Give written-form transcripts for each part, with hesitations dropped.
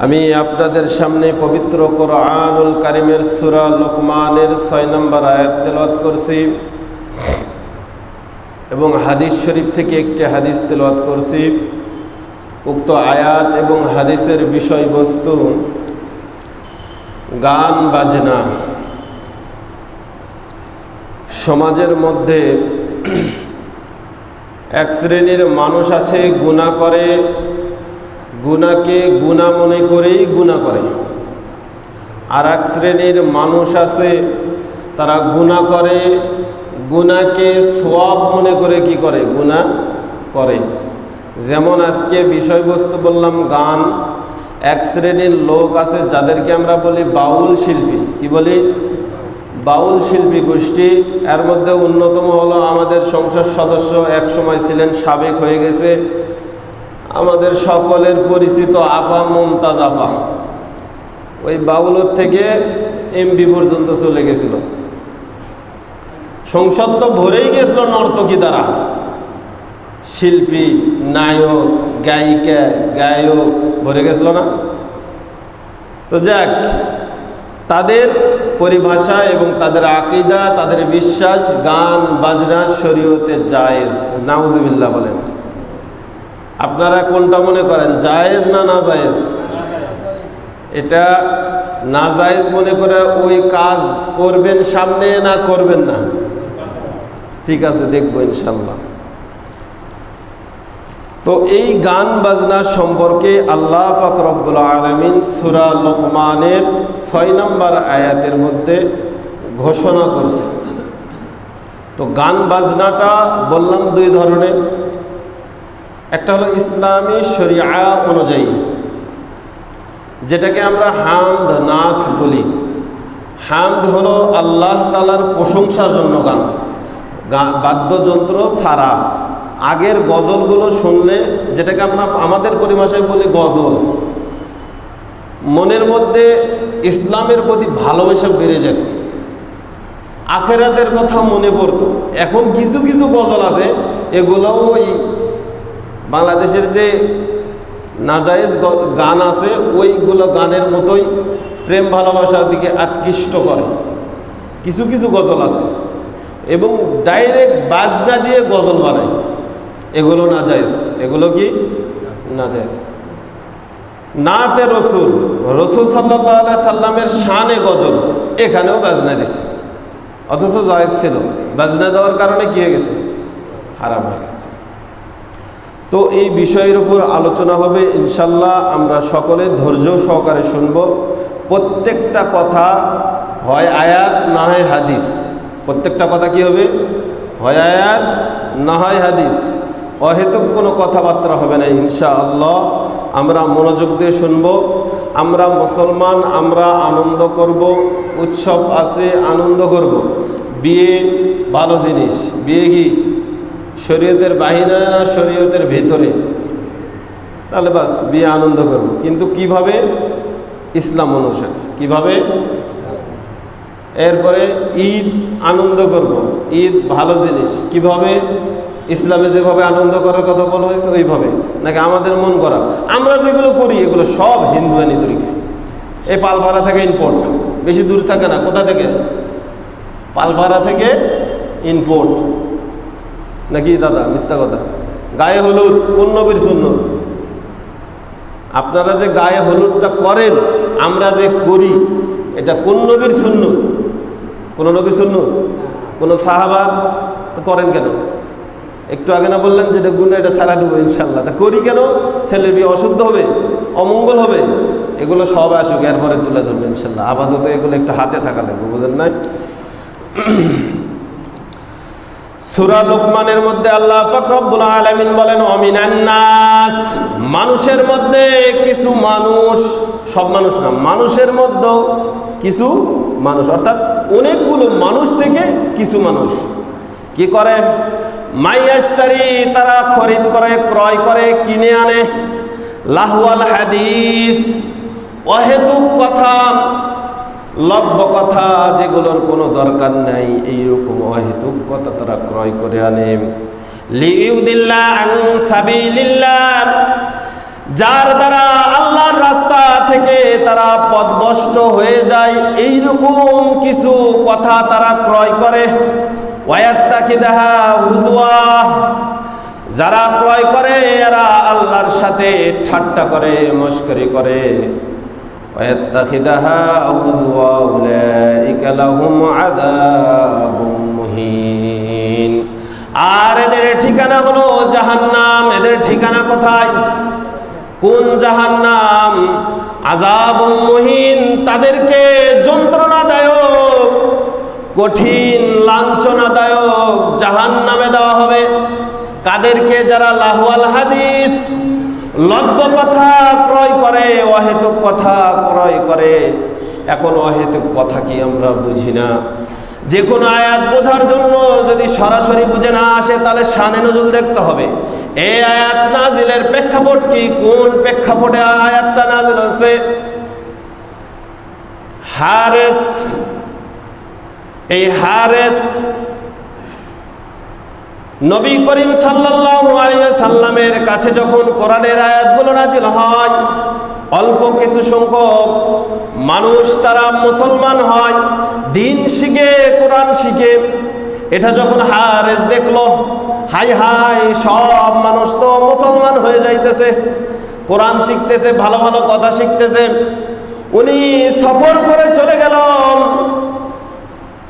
আমি আপনাদের সামনে পবিত্র কোরআনুল কারীমের সূরা লোকমানের 6 নম্বর আয়াত তেলাওয়াত করছি এবং হাদিস শরীফ থেকে একটি হাদিস তেলাওয়াত করছি। উক্ত আয়াত এবং হাদিসের বিষয়বস্তু গান বাজনা। সমাজের মধ্যে এক শ্রেণীর মানুষ আছে গুনাহ করে, গুনাহকে গুনাহ মনে করেই গুনাহ করে। আর এক শ্রেণীর মানুষ আছে তারা গুনাহ করে, গুনাহকে সওয়াব মনে করে কি করে? গুনাহ করে। যেমন আজকে বিষয়বস্তু বললাম গান। এক শ্রেণীর লোক আছে যাদেরকে আমরা বলি বাউল শিল্পী। কি বলি? বাউল শিল্পী গোষ্ঠী। এর মধ্যে অন্যতম হলো আমাদের সংসদ সদস্য, এক সময় ছিলেন, সাবেক হয়ে গেছে, আমাদের সকলের পরিচিত আপা মমতাজ আপা। ওই বাউলের থেকে এমপি পর্যন্ত চলে গেছিল। সংসদ তো ভরেই গেছিল নর্তকী দ্বারা। শিল্পী, নায়ক, গায়িকা, গায়ক ভরে গেছিল না? তো যাক, তাদের পরিভাষা এবং তাদের আকীদা, তাদের বিশ্বাস গান বাজনা শরীয়তে জায়েজ। নাউজুবিল্লাহ বলেন। আপনারা কোনটা মনে করেন, জায়েজ না নাজায়েজ? এটা নাজায়েজ মনে করে ওই কাজ করবেন সামনে না করবেন না? ঠিক আছে, দেখবো ইনশাল্লাহ। তো এই গান বাজনা সম্পর্কে আল্লাহ পাক রব্বুল আলামিন সূরা লোকমানের 6 নম্বর আয়াতের মধ্যে ঘোষণা করছে। তো গান বাজনাটা বললাম দুই ধরনের। একটা হলো ইসলামী শরিয়া অনুযায়ী, যেটাকে আমরা হামদ নাথ বলি। হামদ হলো আল্লাহ তাআলার প্রশংসার জন্য গান, বাদ্যযন্ত্র ছাড়া। আগের গজলগুলো শুনলে, যেটাকে আমরা আমাদের পরিভাষায় বলি গজল, মনের মধ্যে ইসলামের প্রতি ভালোবাসা বেড়ে যেত, আখিরাতের কথা মনে পড়তো। এখন কিছু কিছু গজল আছে, এগুলোও ওই বাংলাদেশের যে নাজায়েজ গান আছে ওইগুলো গানের মতোই প্রেম ভালোবাসার দিকে আকৃষ্ট করে। কিছু কিছু গজল আছে এবং ডাইরেক্ট বাজনা দিয়ে গজল বানায়, এগুলো নাজায়েজ। এগুলো কি নাজায়েজ? নাতে রসুল, রসুল সাল্লাল্লাহু আলাইহি সাল্লামের শানে গজল, এখানেও বাজনা দিছে, অথচ জায়েজ ছিল। বাজনা দেওয়ার কারণে কি হয়ে গেছে? হারাম হয়ে গেছে। তো এই বিষয়ের উপর আলোচনা হবে ইনশাল্লাহ। আমরা সকলে ধৈর্য সহকারে শুনব। প্রত্যেকটা কথা হয় আয়াত না হয় হাদিস। প্রত্যেকটা কথা কি হবে? হয় আয়াত না হয় হাদিস। অহেতুক কোনো কথাবার্তা হবে না ইনশাআল্লাহ। আমরা মনোযোগ দিয়ে শুনব। আমরা মুসলমান, আমরা আনন্দ করব। উৎসব আছে, আনন্দ করব। বিয়ে ভালো জিনিস। বিয়ে কি শরীয়তের বাহিরে না শরীয়তের ভিতরে? তাহলে বাস বিয়ে আনন্দ করব, কিন্তু কিভাবে? ইসলাম অনুসারে। কিভাবে? এরপরে ঈদ আনন্দ করব, ঈদ ভালো জিনিস। কিভাবে? ইসলামে যেভাবে আনন্দ করার কথা বলা হয়েছে ওইভাবে, নাকি আমাদের মন করা? আমরা যেগুলো করি এগুলো সব হিন্দুয়ানি তরিকা। এই পালপাড়া থেকে ইম্পোর্ট, বেশি দূর থাকে না। কোথা থেকে? পালপাড়া থেকে ইম্পোর্ট। নাকি দাদা? মিথ্যা কথা। গায়ে হলুদ কোন নবীর সুন্নত? আপনারা যে গায়ে হলুদটা করেন, আমরা যে করি, এটা কোন নবীর সুন্নত? কোন নবীর সুন্নত? কোন সাহাবার? তো করেন কেন? একটু আগে না বললেন যেটা গুণ, এটা ছাড়া দেবো ইনশাল্লাহ। তা করি কেন? ছেলের বিয়ে অশুদ্ধ হবে, অমঙ্গল হবে। এগুলো সব আসুক, এরপরে তুলে ধরবো ইনশাল্লাহ। আপাতত এগুলো একটু হাতে থাকা লাগবে, বুঝেন নাই? সূরা লোকমানের মধ্যে আল্লাহ পাক রব্বুল আলামিন বলেন, অমিনান নাস, মানুষের মধ্যে কিছু মানুষ, সব মানুষ না, মানুষের মধ্যে কিছু মানুষ, অর্থাৎ অনেকগুলো মানুষ থেকে কিছু মানুষ কি করে? মাইয়াশতারি, তারা খরিদ করে, ক্রয় করে, কিনে আনে, লাহওয়াল হাদিস, অহেতুক কথা, লব্য কথা, যেগুলোর কোনো দরকার নাই, এইরকম অহেতুক কথা তারা ক্রয় করে আনে। লিইউদিল্লাহ আন সাবিলিল্লাহ, যার দ্বারা আল্লাহর রাস্তা থেকে তারা পথভ্রষ্ট হয়ে যায়, এইরকম কিছু কথা তারা ক্রয় করে। ওয়ায়াত্তাখিদাহা হুজওয়া, যারা ক্রয় করে এরা আল্লাহর সাথে ঠাট্টা করে, মশকরি করে। ওয়ায়াত্তাখিদাহা হুজওয়া উলাইকা লাহুম আযাবুম মুহিন। আর এদের ঠিকানা হলো জাহান্নাম। এদের ঠিকানা কোথায়? কোন জাহান্নাম? আযাবুম মুহিন, তাদেরকে যন্ত্রণাদায়ক, কঠিন লাঞ্ছনাদায়ক জাহান্নামে দেওয়া হবে। কাদেরকে? যারা লাহওয়াল হাদিস, লব্ধ কথা ক্রয় করে, অহেতুক কথা ক্রয় করে। এখন অহেতুক কথা কি আমরা বুঝি না? যে কোনো আয়াত বোঝার জন্য যদি সরাসরি বুঝে না আসে তাহলে শানে নজুল দেখতে হবে। এই আয়াত নাজিলের প্রেক্ষাপট কি? কোন প্রেক্ষাপটে আয়াতটা নাজিল হয়েছে? হারেস, এই হারেস নবী করিম সাল্লাল্লাহু আলাইহি সাল্লামের কাছে যখন কোরআনের আয়াতগুলো নাজিল হয়, অল্প কিছু সংখ্যক মানুষ তারা মুসলমান হয়, দিন শিখে, কোরআন শিখে। এটা যখন হারেস দেখলো, হাই হাই, সব মানুষ তো মুসলমান হয়ে যাইতেছে, কোরআন শিখতেছে, ভালো ভালো কথা শিখতেছে। উনি সফর করে চলে গেল।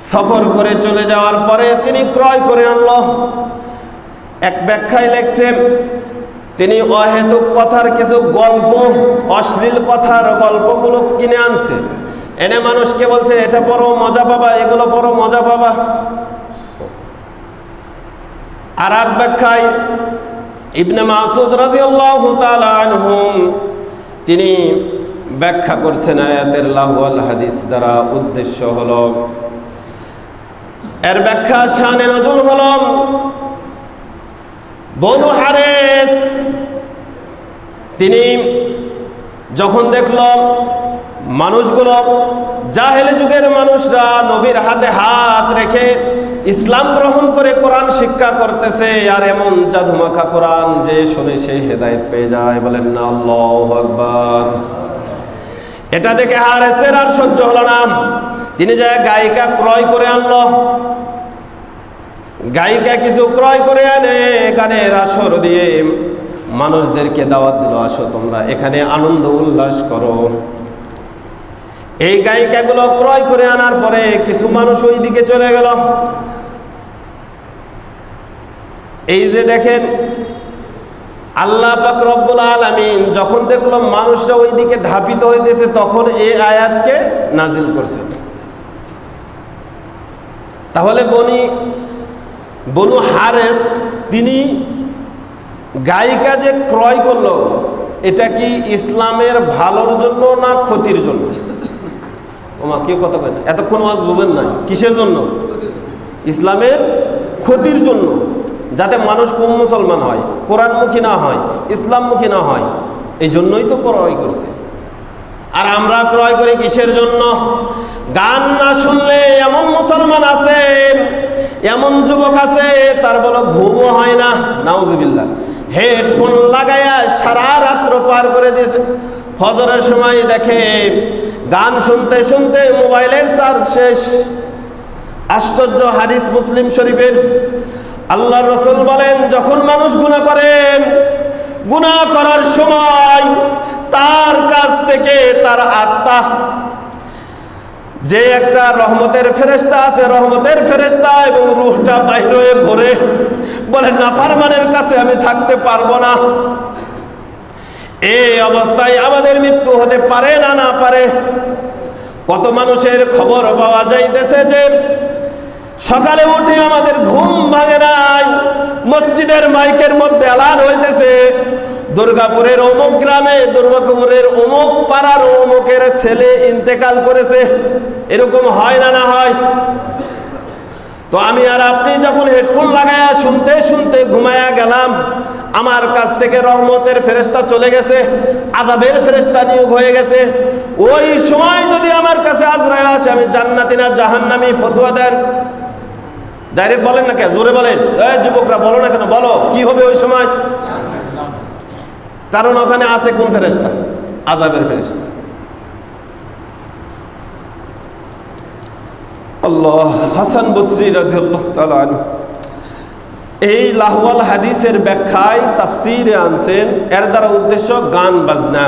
সফর করে চলে যাওয়ার পরে তিনি ক্রয় করে আনলো। এক ব্যাখ্যায় লেখছেন তিনি অহেতুক কথার কিছু গল্প, অশ্লীল কথার গল্পগুলো কিনে আনছে, এনে মানুষকে বলছে এটা পড়ো মজা পাবা, এগুলো পড়ো মজা পাবা। আর এক ব্যাখ্যায় ইবনে মাসউদ রাদিয়াল্লাহু তাআলা আনহুম তিনি ব্যাখ্যা করছেন আয়াতের লাহওয়াল হাদিস দ্বারা উদ্দেশ্য হলো, এর ব্যাখ্যা শানে নজুল হলো, বনু হারেস তিনি যখন দেখল মানুষগুলো, জাহেলি যুগের মানুষরা নবীর হাতে হাত রেখে ইসলাম গ্রহণ করে কোরআন শিক্ষা করতেছে, আর এমন জাদুমাখা কোরআন যে শুনে সে হেদায়েত পেয়ে যায়, বলেন না আল্লাহু আকবার। এটা দেখে হারেসের আর সহ্য হলো না। তিনি যায় গায়িকা ক্রয় করে আনলো। গায়িকা কিছু ক্রয় করে আনে, গানের আসর দিয়ে মানুষদেরকে দাওয়াত দিল, আসো তোমরা এখানে আনন্দ উল্লাস করো। এই গায়িকাগুলো ক্রয় করে আনার পরে কিছু মানুষ ওই দিকে চলে গেল। এই যে দেখেন আল্লাহ পাক রব্বুল আলামিন যখন দেখলো মানুষরা ওই দিকে ধাপিত হইতেছে, তখন এই আয়াতকে নাজিল করছে। তাহলে বনু হারেস তিনি গায়িকা যে ক্রয় করলো, এটা কি ইসলামের ভালোর জন্য না ক্ষতির জন্য? ওমা কেউ কথা কয় না, এতক্ষণ ওয়াজ বুঝেন নাই। কিসের জন্য? ইসলামের ক্ষতির জন্য, যাতে মানুষ কম মুসলমান হয়, কোরআনমুখী না হয়, ইসলামমুখী না হয়, এই জন্যই তো ক্রয় করছে। আর আমরা ক্রয় করি কিসের জন্য? গান না শুনলে এমন মুসলমান আছে, এমন যুবক আছে তার বলো ঘুমও হয় না, নাউজুবিল্লাহ। হেডফোন লাগাইয়া সারা রাত্র পার করে দিয়েছে। ফজরের সময় দেখে গান শুনতে শুনতে মোবাইলের চার্জ শেষ। আশ্চর্য হাদিস মুসলিম শরীফের, আল্লাহ রাসূল বলেন যখন মানুষ গুনাহ করে, গুনাহ করার সময় তার কাছ থেকে তার আত্মা, যে একটা রহমতের ফেরেশতা আছে, রহমতের ফেরেশতা এবং রূহটা বাইরে হয়ে ঘোরে, বলে নাফরমানের কাছে আমি থাকতে পারবো না। এই অবস্থায় আমাদের মৃত্যু হতে পারে না, না পারে। কত মানুষের খবর পাওয়া যাইতেছে যে সকালে উঠে আমাদের ঘুম ভাঙে নাই, মসজিদের মাইকের মধ্যে এলান হইতেছে দুর্গাপুরের অমুক গ্রামে, দুর্গাপুরের অমুক পাড়ার অমুকের ছেলে ইন্তেকাল করেছে। এরকম হয় না, না হয়? তো আমি আর আপনি যখন হেডফোন লাগায়া শুনতে শুনতে ঘুমায়া গেলাম, আমার কাছ থেকে রহমতের ফেরেশতা চলে গেছে, আযাবের ফেরেশতা নিয়োগ হয়ে গেছে। ওই সময় যদি আমার কাছে আজরাইল আসে, আমি জান্নাতি না জাহান্নামী ফতোয়া দেন, ডাইরেক্ট বলেন না কেন? জোরে বলেন, যুবকরা বলো না কেন? বলো কি হবে ওই সময়? কারণ ওখানে আছে কোন ফেরেশতা? আযাবের ফেরেশতা। আল্লাহ। হাসান বসরি রাদিয়াল্লাহু তাআলা আনহু এই লাহওয়াল হাদিসের ব্যাখ্যায় তাফসীরে আনছেন, এর দ্বারা উদ্দেশ্য গান বাজনা।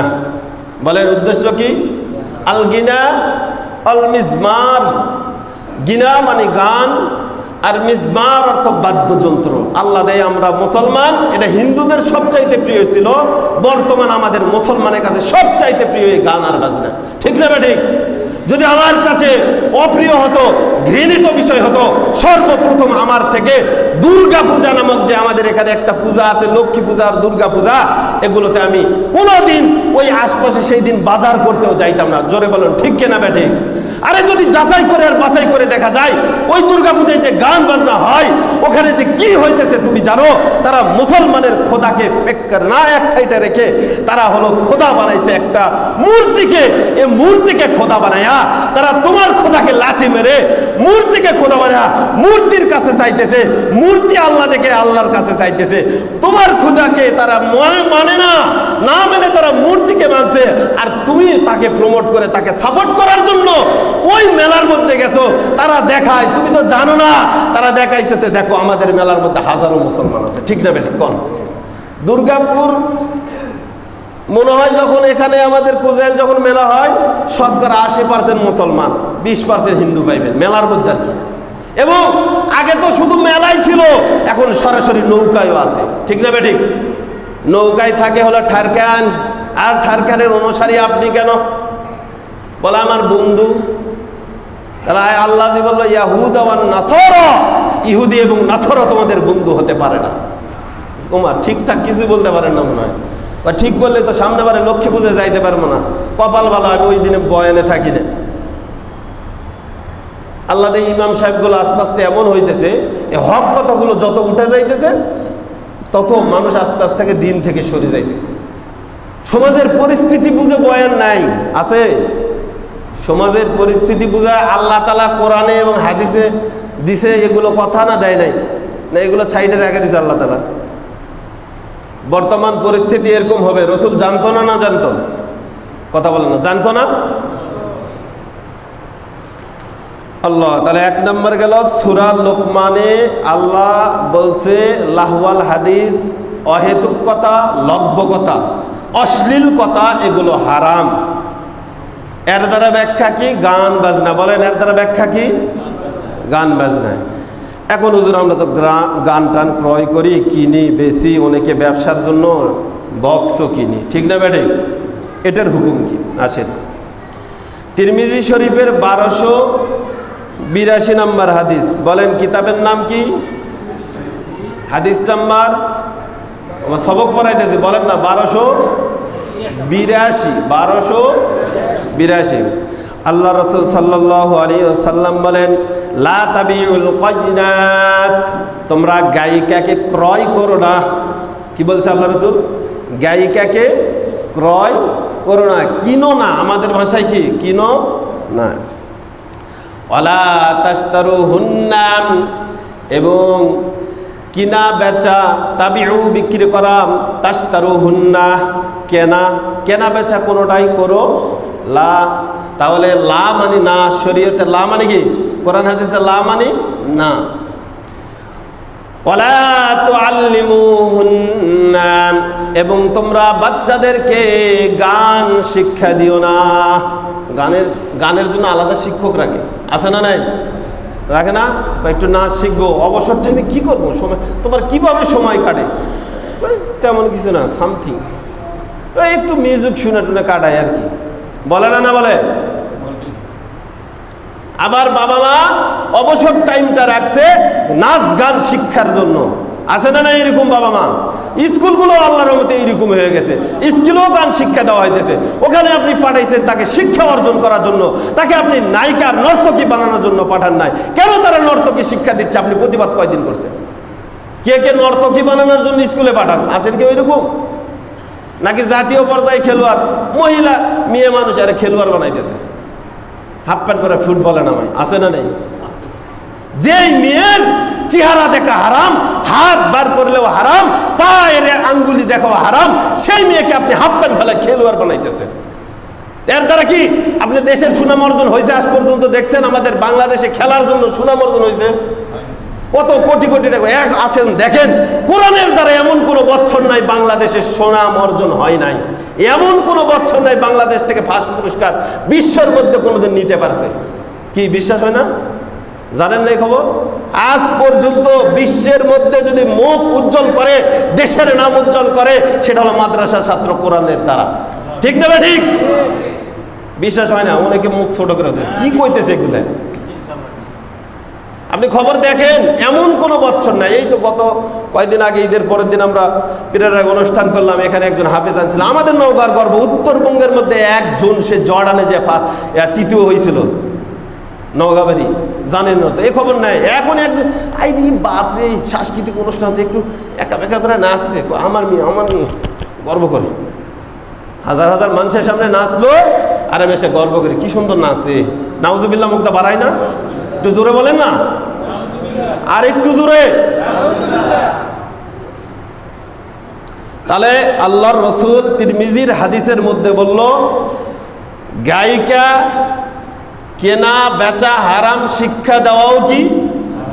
বলেন উদ্দেশ্য কি? আল গিনা আল মিজমার। গিনা মানে গান, আর মিজমার অর্থ বাদ্যযন্ত্র। আল্লাহ দেয় আমরা মুসলমান, এটা হিন্দুদের সবচাইতে প্রিয় ছিল, বর্তমান আমাদের মুসলমানের কাছে সবচাইতে প্রিয় এই গান আর বাজনা। ঠিক না ঠিক? যদি আমার কাছে অপ্রিয় হতো, ঘৃণিত বিষয় হতো, সর্বপ্রথম আমার থেকে দুর্গা পূজা নামক যে আমাদের এখানে একটা পূজা আছে, লক্ষ্মী পূজা আর দুর্গা পূজা, এগুলোতে আমি কোনোদিন ওই আশপাশে সেই দিন বাজার করতেও যাইতাম না। জোরে বলুন ঠিক কিনা বেঠিক? আরে যদি যাচাই করে আর বাছাই করে দেখা যায় ওই দুর্গা পূজায় যে গান বাজনা হয় ওখানে যে কি হইতেছে তুমি জানো? তারা মুসলমানের খোদাকে না এক সাইডে রেখে তারা হলো খোদা বানাইছে একটা মূর্তিকে। এই মূর্তিকে খোদা বানায়া তারা তোমার খোদাকে লাথি মেরে মূর্তিকে খোদা বানায়া মূর্তির কাছে চাইতেছে, মূর্তি আল্লাহ দেখে আল্লাহর কাছে চাইতেছে। তোমার খোদাকে তারা মানে না, না মেনে তারা মূর্তিকে মানছে, আর তুমি তাকে প্রমোট করে তাকে সাপোর্ট করার জন্য ওই মেলার মধ্যে গেছো। তারা দেখায়, তুমি তো জানো না, তারা দেখাইতেছে দেখো আমাদের মেলার মধ্যে হাজারো মুসলমান আছে। ঠিক না বেঠিক? কোন দুর্গাপুর মনে হয় যখন এখানে আমাদের কোজাইল যখন মেলা হয়, শতকরা 80% মুসলমান, 20% হিন্দু পাইবেন মেলার মধ্যে আর কি। এবং আগে তো শুধু মেলাই ছিল, এখন সরাসরি নৌকায়ও আছে। ঠিক না বেঠিক? নৌকায় থাকে হলো ঠারকান, আর ঠারকানের অনুসারী আপনি কেন? বলে আমার বন্ধু। তাহলে আল্লাহ জি বললো ইয়াহুদা ওয়ান নাসারা, ইহুদি এবং নাসারা তোমাদের বন্ধু হতে পারে না। ওমা ঠিকঠাক কিছু বলতে পারেন না মনে হয়। ঠিক করলে তো সামনে বারে লক্ষ্মী পূজায় যাইতে পারবো না। কপাল ভালো আমি ওই দিনে বয়ানে থাকি না। আল্লাহ দে ইমাম সাহেবগুলো আস্তে আস্তে এমন হইতেছে, এই হক কথাগুলো যত উঠে যাইতেছে তত মানুষ আস্তে আস্তে দিন থেকে সরে যাইতেছে। সমাজের পরিস্থিতি বুঝে বয়ান নাই আছে। সমাজের পরিস্থিতি বুঝা আল্লাহ তাআলা কোরআনে এবং হাদিসে দিছে, এগুলো কথা না দেয় নাই না, এগুলো সাইডে রেখে দিছে আল্লাহ তাআলা। বর্তমান পরিস্থিতি এরকম হবে, রসুল জানতো না? না জানতো? কথা বলেন না, জানতো না? আল্লাহ তাহলে 1 নম্বর গেল সূরা লোকমানে আল্লাহ বলছে লাহওয়াল হাদিস, অহেতুক কথা, লব্য কথা, অশ্লীল কথা এগুলো হারাম। এর দ্বারা ব্যাখ্যা কি? গান বাজনা। বলেন এর দ্বারা ব্যাখ্যা কি? গান বাজনা। এখন হুজুর আমরা তো গান টান ক্রয় করি, কিনি, বেশি, অনেকে ব্যবসার জন্য বক্সও কিনি। ঠিক না বেঠিক? এটার হুকুম কি? আসেন তিরমিজি শরীফের 1282 নম্বর হাদিস। বলেন কিতাবের নাম কি? হাদিস নাম্বার আমার সবক পড়াইতেছে, বলেন না। 1282 আল্লাহ রাসূল সাল্লাল্লাহু আলাইহি ওয়াসাল্লাম বলেন লা তাবিউল কায়নাত, তোমরা গায়িকাকে ক্রয় করো না। কি বলছে আল্লাহ রাসূল? গায়িকাকে ক্রয় করো না, কিনো না। আমাদের ভাষায় কি? কিনো না। ওয়ালা তাশতারুহুন্না, এবং কিনা বেচা, তাবিউ বিক্রি করা, তাশতারুহুন্না কেনা, কেনা বেচা কোনোটাই করো লা। তাহলে লা মানে না, শরীয়তে লা মানে কি? কোরআন হাদিসে লা মানে না। ওয়ালা তুআল্লিমুহুন্না, এবং তোমরা বাচ্চাদেরকে গান শিক্ষা দিও না। গানের জন্য আলাদা শিক্ষক রাখে, আছে না? নাই রাখে না? একটু নাচ শিখবো, অবসর টাইমে কি করবো, সময় তোমার কিভাবে সময় কাটে? তেমন কিছু না, সামথিং একটু মিউজিক শুনে টুনে কাটায় আর কি। বলে না? না বলে? আবার বাবা মা অবসর টাইমটা রাখছে নাচ গান শিক্ষার জন্য, আছে না? না এরকম বাবা মা। স্কুলগুলো আল্লাহর রহমতে এইরকম হয়ে গেছে, স্কুলেও গান শিক্ষা দেওয়া হইতেছে। ওখানে আপনি পাঠাইছেন তাকে শিক্ষা অর্জন করার জন্য, তাকে আপনি নায়িকা নর্তকী বানানোর জন্য পাঠান নাই। কেন তারা নর্তকী শিক্ষা দিচ্ছে? আপনি প্রতিবাদ কয়দিন করছেন? কে কে নর্তকী বানানোর জন্য স্কুলে পাঠান? আছেন কি ওইরকম? নাকি জাতীয় পর্যায়ে খেলোয়াড়, মহিলা মেয়ে মানুষ আরে খেলোয়াড় বানাইতেছে, হাফ প্যান্ট পরে ফুটবলে নামায়, আছে না? নেই? যে মেয়ের চেহারা দেখা হারাম, হাত বার করলেও হারাম, পায়ের আঙ্গুলি দেখাও হারাম, সেই মেয়েকে আপনি হাফ প্যান্ট ফেলে খেলোয়াড় বানাইতেছেন। এর দ্বারা কি আপনি দেশের সুনাম অর্জন হয়েছে? আজ পর্যন্ত দেখছেন আমাদের বাংলাদেশে খেলার জন্য সুনাম অর্জন হয়েছে? কত কোটি কোটি টাকা এক আছেন দেখেন, কোরআনের দ্বারা এমন কোনো বছর নাই বাংলাদেশের সুনাম অর্জন হয় নাই, এমন কোনো বছর নাই বাংলাদেশ থেকে ফার্স্ট পুরস্কার বিশ্বের মধ্যে কোনোদিন নিতে পারছে। কি বিশ্বাস হয় না? জানেন না এই খবর? আজ পর্যন্ত বিশ্বের মধ্যে যদি মুখ উজ্জ্বল করে, দেশের নাম উজ্জ্বল করে, সেটা হলো মাদ্রাসা ছাত্র কোরআনের দ্বারা। ঠিক না? ঠিক বিশ্বাস হয় না? অনেকে মুখ ছোট করে দেয়, কি কইতেছে এগুলো? আপনি খবর দেখেন, এমন কোনো বছর নাই। এই তো গত কয়েকদিন আগে ঈদের পরের দিন আমরা পীরের অনুষ্ঠান করলাম, এখানে একজন হাফেজ আনছিল। আমাদের নওগাঁর গর্ব, উত্তরবঙ্গের মধ্যে একজন সে জর্ডানে যে তৃতীয় হয়েছিল, নওগাঁবাড়ি, জানেন না তো? এই খবর নাই। এখন একজন আইরি বাপরে সাংস্কৃতিক অনুষ্ঠান আছে, একটু একা একা করে নাচছে, আমার মেয়ে আমার মেয়ে, গর্ব করে হাজার হাজার মানুষের সামনে নাচলো, আর আমি এসে গর্ব করি কি সুন্দর নাচে। নাউজুবিল্লাহ, মুখটা বাড়ায় না? একটু জোরে বলেন না, আর একটু জোরে। তাহলে আল্লাহর রসুল তিরমিজির হাদিসের মধ্যে বলল, গায়িকা কেনা বেচা হারাম, শিক্ষা দেওয়াও কি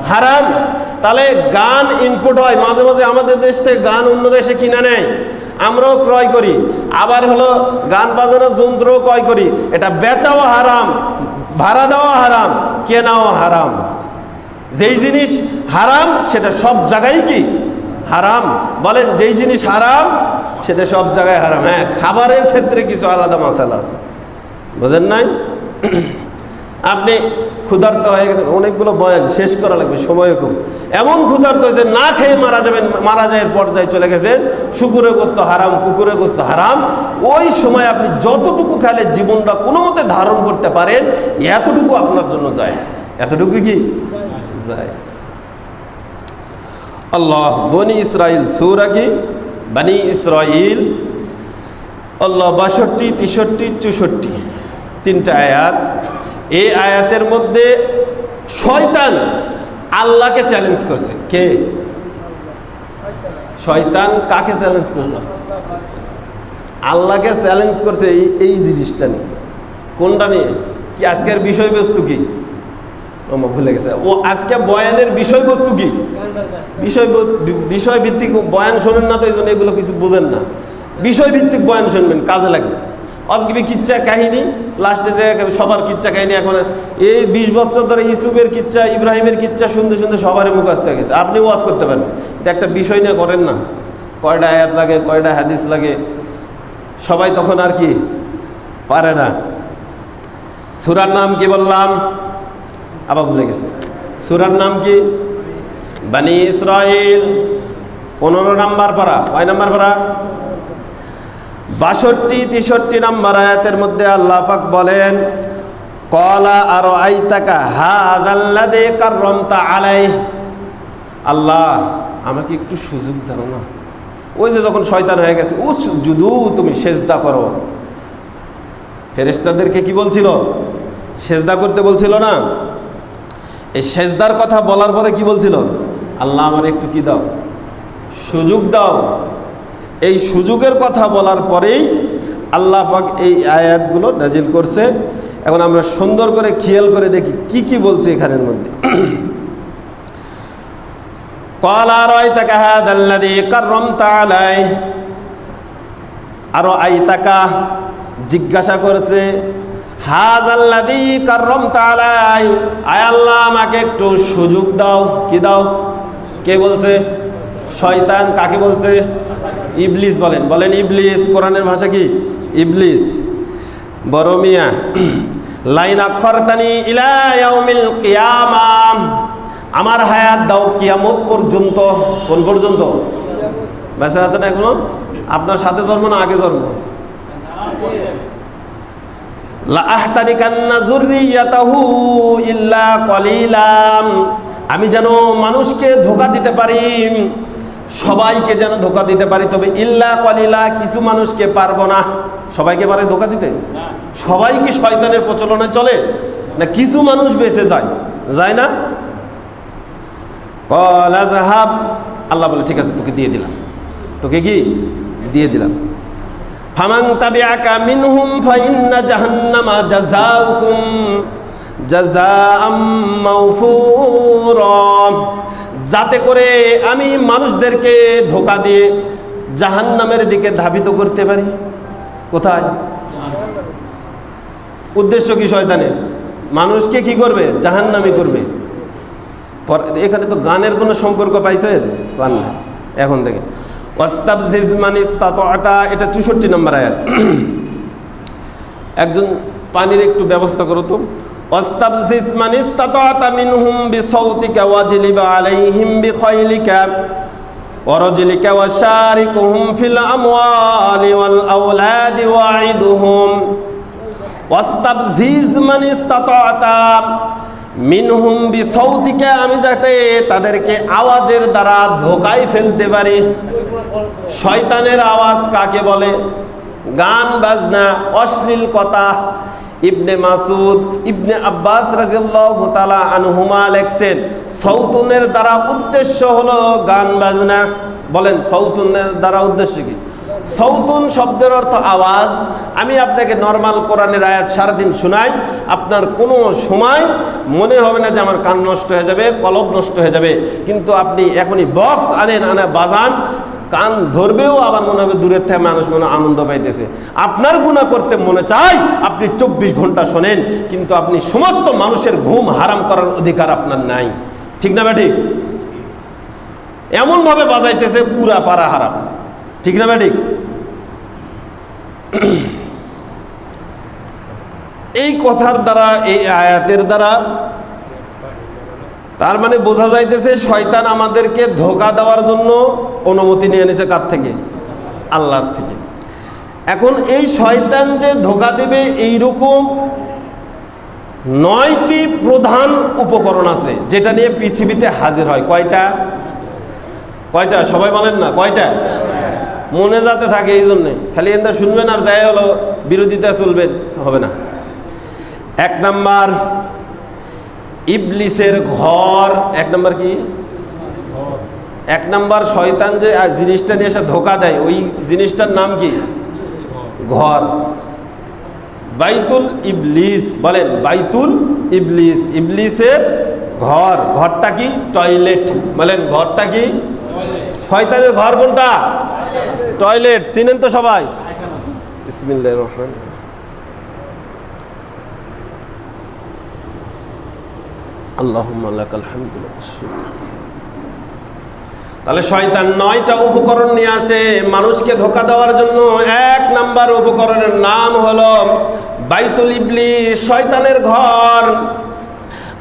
হারাম। তাহলে গান ইনপুট হয়, মাঝে মাঝে আমাদের দেশ থেকে গান অন্য দেশে কিনে নেয়, আমরাও ক্রয় করি। আবার হলো গান বাজানোর যন্ত্রও ক্রয় করি, এটা বেচাও হারাম, ভাড়া দেওয়া হারাম, কেনাও হারাম। যেই জিনিস হারাম সেটা সব জায়গায় কি হারাম? বলেন, যেই জিনিস হারাম সেটা সব জায়গায় হারাম। হ্যাঁ, খাবারের ক্ষেত্রে কিছু আলাদা মশলা আছে, বুঝেন নাই? আপনি ক্ষুধার্ত হয়ে গেছেন, অনেকগুলো বয়ান শেষ করা লাগবে, সময় কম। এমন ক্ষুধার্ত হয়েছে না খেয়ে মারা যাবেন, মারা যায় পর্যায়ে চলে গেছেন, শুকুরের গোস্ত হারাম, কুকুরের গোস্ত হারাম। ওই সময় আপনি যতটুকু খেলে জীবনটা কোনো মতে ধারণ করতে পারেন, এতটুকু আপনার জন্য জায়েজ। এতটুকু কি জায়েজ? আল্লাহ বনি ইসরাইল, সূরা কি বনি ইসরাইল, আল্লাহ 62, 63, 64 তিনটা আয়াত। এই আয়াতের মধ্যে শয়তান আল্লাহকে চ্যালেঞ্জ করছে। কে? শয়তান কাকে চ্যালেঞ্জ করছে? আল্লাহকে চ্যালেঞ্জ করছে এই জিনিসটা নিয়ে। কোনটা নিয়ে? কি আজকের বিষয়বস্তু কি? ভুলে গেছে। ও আজকে বয়ানের বিষয়বস্তু কি? বিষয় ভিত্তিক বয়ান শোনেন না তো, এই জন্য এগুলো কিছু বুঝেন না। বিষয় ভিত্তিক বয়ান শুনবেন, কাজে লাগবে। আজকে কিচ্ছা কাহিনী, লাস্টে যে সবার কিচ্ছা কাহিনী। এখন এই 20 বছর ধরে ইউসুফের কিচ্ছা, ইব্রাহিমের কিচ্ছা শুনতে শুনতে সবারই মুখস্থ হয়ে গেছে। আপনি ওয়াজ করতে পারেন, একটা বিষয় নিয়ে করেন না, কয়টা আয়াত লাগে, কয়টা হাদিস লাগে, সবাই তখন আর কি পারে না। সূরার নাম কি বললাম? আবার ভুলে গেছে। সূরার নাম কি? বনি ইসরাইল। 15 নম্বর পারা। কয় নম্বর পারা? 62, 63 নম্বর আয়াতের মধ্যে আল্লাহ পাক বলেন, ক্বালা আরাআইতাকা হাযাল্লাযী কাররামতা আলাইহি। আল্লাহ, আমাকে একটু সুযোগ দাও না। ওই যে যখন শয়তান হয়ে গেছে, উসজুদু, তুমি সেজদা করো। ফেরেশতাদেরকে কি বলছিল? সেজদা করতে বলছিল না? এই সেজদার কথা বলার পরে কি বলছিল? আল্লাহ, আমার একটু কি দাও, সুযোগ দাও। এই সুযোগের কথা বলার পরেই আল্লাহ পাক এই আয়াতগুলো নাজিল করছে। এখন আমরা সুন্দর করে খেয়াল করে দেখি কি কি বলছে এখানের মধ্যে। ক্বালা আরাআইতাকা হাযাল্লাযী কাররামতা আলাইহি। আরাআইতাকা জিজ্ঞাসা করছে, হাযাল্লাযী কাররামতা আলাইহি, আয় আল্লাহ আমাকে একটু সুযোগ দাও। কি দাও? কে বলছে? শয়তান। কাকে বলছে? ইবলিস। বলেন বলেন ইবলিস। কোরআনের ভাষা কি? ইবলিস। বড় মিয়া, লাইন আখরতানি ইলা ইয়াউমিল কিয়ামাহ, আমার হায়াত দাও কিয়ামত পর্যন্ত। কোন পর্যন্ত? বেঁচে আছে না এখনো? আপনার সাথে জন্ম না আগে জন্ম? লা আহতারিকান্না যুররিয়াতাহু ইল্লা কলিলাম, আমি যেন মানুষকে ধোঁকা দিতে পারি, সবাইকে যেন ধোঁকা দিতে পারি, তবে ইল্লা কলিলা, কিছু মানুষকে পারবো না। সবাইকে পারে ধোঁকা দিতে? সবাই কি শয়তানের প্রচলনে চলে? না কিছু মানুষ বেঁচে যায়? যায় না? ক্বালা যাহাব, আল্লাহ বলে ঠিক আছে তোকে দিয়ে দিলাম, তোকে কি দিয়ে দিলাম। ফামান তাবিআকা মিনহুম ফাইন্না জাহান্নামা জাযাউকুম জাযাআম মাওফুরা, যাতে করে আমি মানুষদেরকে ধোঁকা দিয়ে জাহান্নামের দিকে ধাবিত করতে পারি। কোথায়? উদ্দেশ্য কি শয়তানের? মানুষকে কি করবে? জাহান্নামী করবে। এখানে তো গানের কোনো সম্পর্ক পাইছেন? পান না। এখন দেখেন ওয়াস্তাবজিজ মান ইসতাতা, এটা 64 নম্বর আয়াত। একজন পানির একটু ব্যবস্থা করো তো। ওয়াস্তাবজিজ মান ইসতাতা মিনহুম বিসাউতিকা ওয়াজলিব আলাইহিম বিখাইলিকা ওয়ারজলিকা ওয়াশারিকুহুম ফিল আমওয়ালি ওয়াল আওলাদি ওয়াইদুহুম। ওয়াস্তাবজিজ মান ইসতাতা মিনহুম বিসাউতিকা, আমি যাতে তাদেরকে আওয়াজের দ্বারা ধোঁকায় ফেলতে পারি। শয়তানের আওয়াজ কাকে বলে? গান বাজনা, অশ্লীল কথা। ইবনে মাসুদ, ইবনে আব্বাস রাদিয়াল্লাহু তাআলা আনহুমা লেখছেন সৌতুনের দ্বারা উদ্দেশ্য হলো গান বাজনা। বলেন সৌতুনের দ্বারা উদ্দেশ্য কি? সৌতুন শব্দের অর্থ আওয়াজ। আমি আপনাকে নর্মাল কোরআনের আয়াত সারাদিন শোনাই, আপনার কোনো সময় মনে হবে না যে আমার কান নষ্ট হয়ে যাবে, কলব নষ্ট হয়ে যাবে। কিন্তু আপনি এখনই বক্স আনেন, আনা বাজান, কান ধরবেও আবার মনে হবে দূরের থেকে মানুষ মনে আনন্দ পাইতেছে। আপনার গুনাহ করতে মনে চায়, আপনি 24 ঘন্টা শোনেন, কিন্তু আপনি সমস্ত মানুষের ঘুম হারাম করার অধিকার আপনার নাই। ঠিক না ঠিক? এমনভাবে বাজাইতেছে পুরা পারা হারাম। ঠিক না ঠিক? এই কথার দ্বারা, এই আয়াতের দ্বারা তার মানে বোঝা যাইতেছে শয়তান আমাদেরকে ধোঁকা দেওয়ার জন্য অনুমতি নিয়ে নিয়েছে কার থেকে? আল্লাহর থেকে। এখন এই শয়তান যে ধোঁকা দেবে, এইরকম 9টি প্রধান উপকরণ আছে যেটা নিয়ে পৃথিবীতে হাজির হয়। কয়টা? কয়টা? সবাই বলেন না কয়টা? মনে যাতে থাকে, এই জন্যে খালি এনটা শুনবেন আর যাই হলো বিরোধিতা চলবেন, হবে না। 1 নাম্বার ইবলিসের ঘর। 1 নাম্বার কি? 1 নাম্বার শয়তান যে জিনিসটা নিয়ে এসে ধোঁকা দেয়, ওই জিনিসটার নাম কি? ঘর। বাইতুল ইবলিস। বলেন বাইতুল ইবলিস, ইবলিসের ঘর। ঘরটা কি? টয়লেট। বলেন ঘরটা কি? শয়তানের ঘর কোনটা? টয়লেট। চিনেন তো সবাই? বিসমিল্লাহির রহমানির রহিম। আল্লাহুম্মা লাকাল হামদু ওয়াস শুকর। তাহলে শয়তান 9টা উপকরণ নিয়ে আসে মানুষকে ধোঁকা দেওয়ার জন্য। 1 নাম্বার উপকরণের নাম হলো বাইতুল ইবলিস, শয়তানের ঘর।